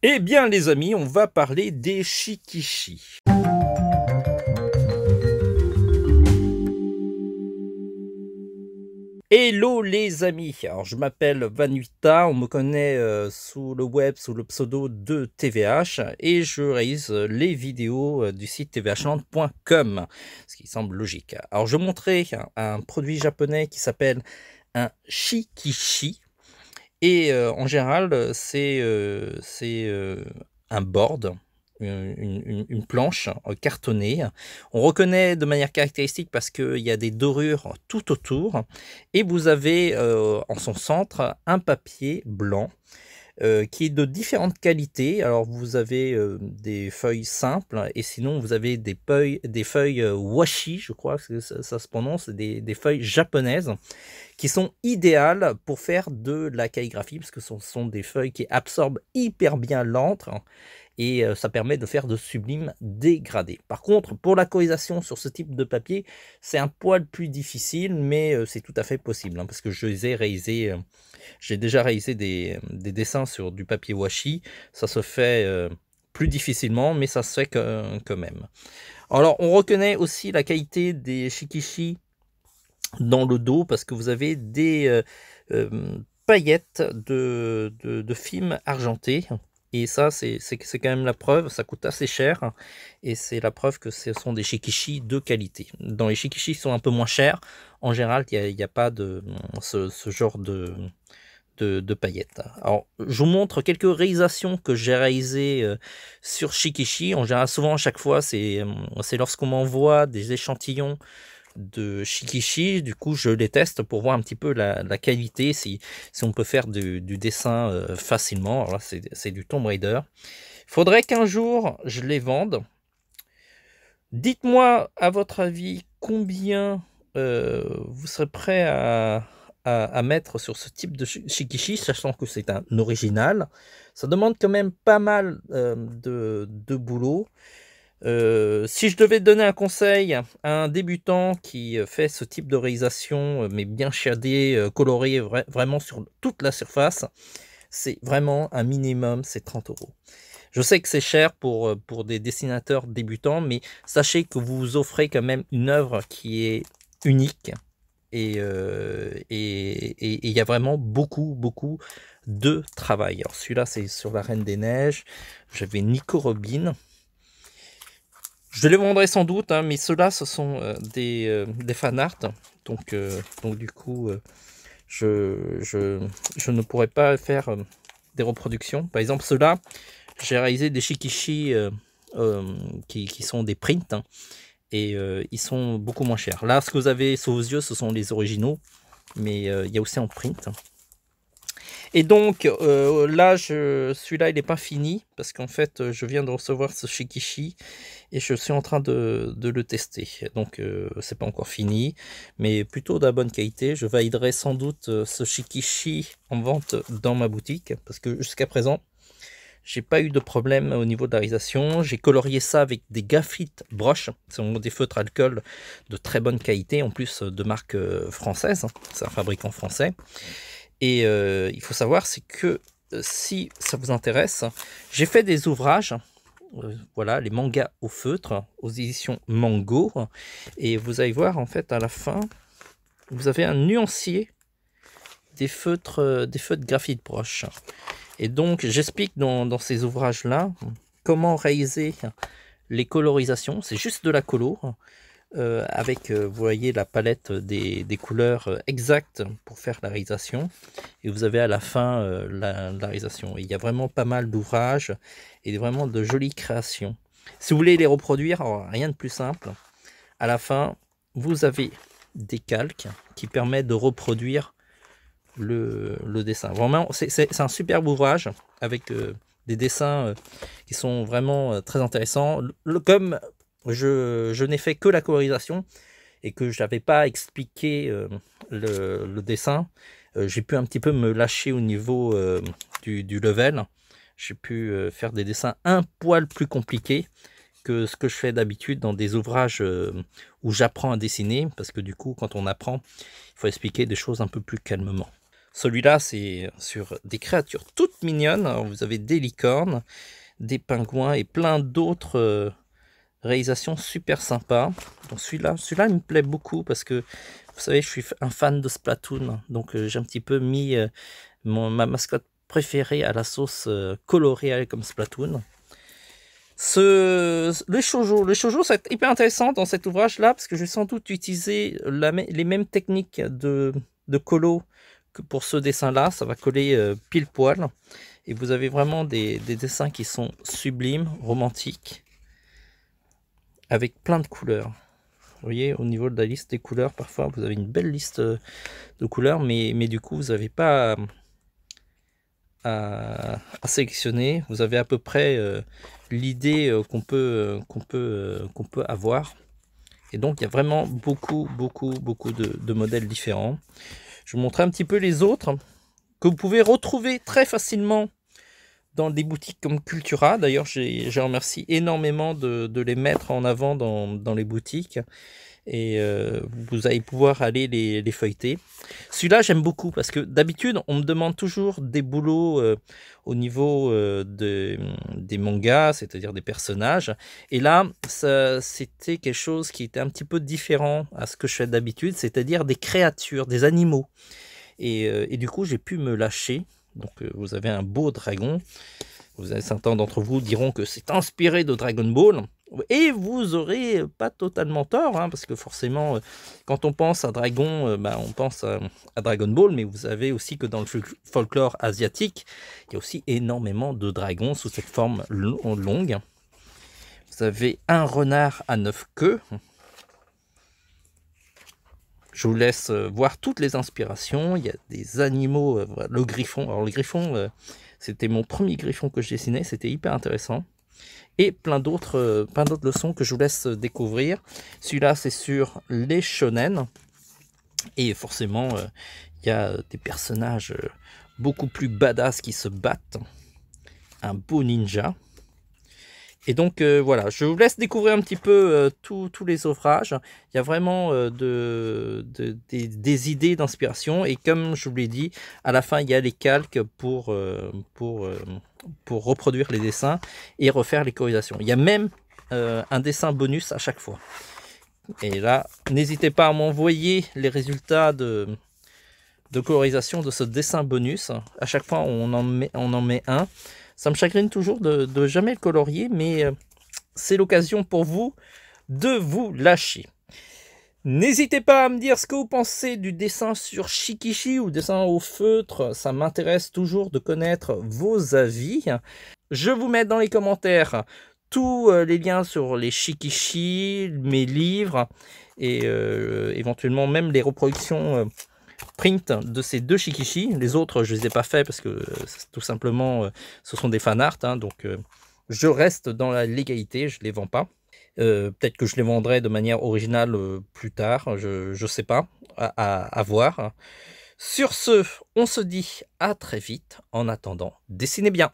Eh bien les amis, on va parler des shikishi. Hello les amis, alors je m'appelle Vanuita, on me connaît sous le web sous le pseudo de TVH et je réalise les vidéos du site tvhland.com, ce qui semble logique. Alors je montrais un produit japonais qui s'appelle un shikishi et en général c'est un board, une planche cartonnée. On reconnaît de manière caractéristique parce qu'il y a des dorures tout autour et vous avez en son centre un papier blanc qui est de différentes qualités. Alors vous avez des feuilles simples et sinon vous avez des feuilles washi, je crois que ça se prononce, des feuilles japonaises qui sont idéales pour faire de la calligraphie parce que ce sont des feuilles qui absorbent hyper bien l'encre et ça permet de faire de sublimes dégradés. Par contre, pour la colorisation sur ce type de papier, c'est un poil plus difficile, mais c'est tout à fait possible, hein, parce que je les ai réalisés, j'ai déjà réalisé des dessins sur du papier washi, ça se fait plus difficilement, mais ça se fait quand même. Alors, on reconnaît aussi la qualité des shikishi dans le dos, parce que vous avez des paillettes de film argenté. Et ça, c'est quand même la preuve, ça coûte assez cher, et c'est la preuve que ce sont des shikishi de qualité. Dans les shikishi qui sont un peu moins chers, en général, il n'y a pas de ce genre de paillettes. Alors, je vous montre quelques réalisations que j'ai réalisées sur shikishi. En général, souvent, à chaque fois, c'est lorsqu'on m'envoie des échantillons de shikishi, du coup je les teste pour voir un petit peu la qualité, si on peut faire du dessin facilement. Alors là c'est du Tomb Raider. Il faudrait qu'un jour je les vende. Dites-moi à votre avis combien vous serez prêt à mettre sur ce type de shikishi, sachant que c'est un original. Ça demande quand même pas mal de boulot. Si je devais donner un conseil à un débutant qui fait ce type de réalisation, mais bien shadé, coloré vraiment sur toute la surface, c'est vraiment un minimum, c'est 30 euros. Je sais que c'est cher pour des dessinateurs débutants, mais sachez que vous vous offrez quand même une œuvre qui est unique et il y a vraiment beaucoup de travail. Alors celui-là, c'est sur la Reine des Neiges. J'avais Nico Robin. Je les vendrai sans doute, hein, mais ceux-là, ce sont des fan art. Donc du coup, je ne pourrais pas faire des reproductions. Par exemple, ceux-là, j'ai réalisé des shikishi qui sont des prints, hein, et ils sont beaucoup moins chers. Là, ce que vous avez sous vos yeux, ce sont les originaux, mais il y a aussi en print. Et donc là, celui-là, il n'est pas fini parce qu'en fait, je viens de recevoir ce shikishi et je suis en train de le tester. Donc, c'est pas encore fini, mais plutôt de la bonne qualité. Je validerai sans doute ce shikishi en vente dans ma boutique parce que jusqu'à présent, j'ai pas eu de problème au niveau de la réalisation. J'ai colorié ça avec des Graphite Brush. Ce sont des feutres alcool de très bonne qualité, en plus de marque française. C'est un fabricant français. Et il faut savoir, c'est que si ça vous intéresse, j'ai fait des ouvrages, voilà, les mangas au feutre, aux éditions Mango. Et vous allez voir, en fait, à la fin, vous avez un nuancier des feutres graphite brush. Et donc, j'explique dans ces ouvrages-là comment réaliser les colorisations. C'est juste de la colo. Avec, vous voyez, la palette des couleurs exactes pour faire la réalisation. Et vous avez à la fin la réalisation. Et il y a vraiment pas mal d'ouvrages et vraiment de jolies créations. Si vous voulez les reproduire, alors, rien de plus simple. À la fin, vous avez des calques qui permettent de reproduire le dessin. Vraiment, c'est un superbe ouvrage avec des dessins qui sont vraiment très intéressants. Comme je n'ai fait que la colorisation et que je n'avais pas expliqué le dessin, j'ai pu un petit peu me lâcher au niveau du level. J'ai pu faire des dessins un poil plus compliqués que ce que je fais d'habitude dans des ouvrages où j'apprends à dessiner, parce que du coup, quand on apprend, il faut expliquer des choses un peu plus calmement. Celui-là, c'est sur des créatures toutes mignonnes. Alors, vous avez des licornes, des pingouins et plein d'autres réalisations super sympas. Donc celui-là, il me plaît beaucoup parce que, vous savez, je suis un fan de Splatoon. Donc j'ai un petit peu mis ma mascotte préférée à la sauce colorée comme Splatoon. Les shoujo, ça va être hyper intéressant dans cet ouvrage-là parce que je vais sans doute utiliser les mêmes techniques de colo que pour ce dessin-là. Ça va coller pile poil. Et vous avez vraiment des dessins qui sont sublimes, romantiques, avec plein de couleurs. Vous voyez, au niveau de la liste des couleurs, parfois vous avez une belle liste de couleurs, mais du coup, vous n'avez pas à sélectionner. Vous avez à peu près l'idée qu'on peut avoir. Et donc, il y a vraiment beaucoup de modèles différents. Je vais vous montrer un petit peu les autres que vous pouvez retrouver très facilement dans des boutiques comme Cultura. D'ailleurs, je remercie énormément de les mettre en avant dans les boutiques. Et vous allez pouvoir aller les feuilleter. Celui-là, j'aime beaucoup parce que d'habitude, on me demande toujours des boulots au niveau des mangas, c'est-à-dire des personnages. Et là, c'était quelque chose qui était un petit peu différent à ce que je fais d'habitude, c'est-à-dire des créatures, des animaux. Et du coup, j'ai pu me lâcher. Donc, vous avez un beau dragon. Certains d'entre vous diront que c'est inspiré de Dragon Ball. Et vous aurez pas totalement tort, hein, parce que forcément, quand on pense à Dragon, on pense à Dragon Ball, mais vous savez aussi que dans le folklore asiatique, il y a aussi énormément de dragons sous cette forme longue. Vous avez un renard à 9 queues. Je vous laisse voir toutes les inspirations. Il y a des animaux, le griffon. Alors le griffon, c'était mon premier griffon que je dessinais, c'était hyper intéressant. Et plein d'autres leçons que je vous laisse découvrir. Celui-là, c'est sur les shonen. Et forcément, il y a des personnages beaucoup plus badass qui se battent. Un beau ninja. Et donc voilà, je vous laisse découvrir un petit peu tous les ouvrages. Il y a vraiment des idées d'inspiration. Et comme je vous l'ai dit, à la fin, il y a les calques pour reproduire les dessins et refaire les colorisations. Il y a même un dessin bonus à chaque fois. Et là, n'hésitez pas à m'envoyer les résultats de colorisation de ce dessin bonus. À chaque fois, on en met un. Ça me chagrine toujours de jamais le colorier, mais c'est l'occasion pour vous de vous lâcher. N'hésitez pas à me dire ce que vous pensez du dessin sur Shikishi ou dessin au feutre. Ça m'intéresse toujours de connaître vos avis. Je vous mets dans les commentaires tous les liens sur les Shikishi, mes livres et éventuellement même les reproductions print de ces deux Shikishi. Les autres, je ne les ai pas fait parce que tout simplement, ce sont des fan art. Hein, donc, je reste dans la légalité, je ne les vends pas. Peut-être que je les vendrai de manière originale plus tard, je ne sais pas, à voir. Sur ce, on se dit à très vite. En attendant, dessinez bien.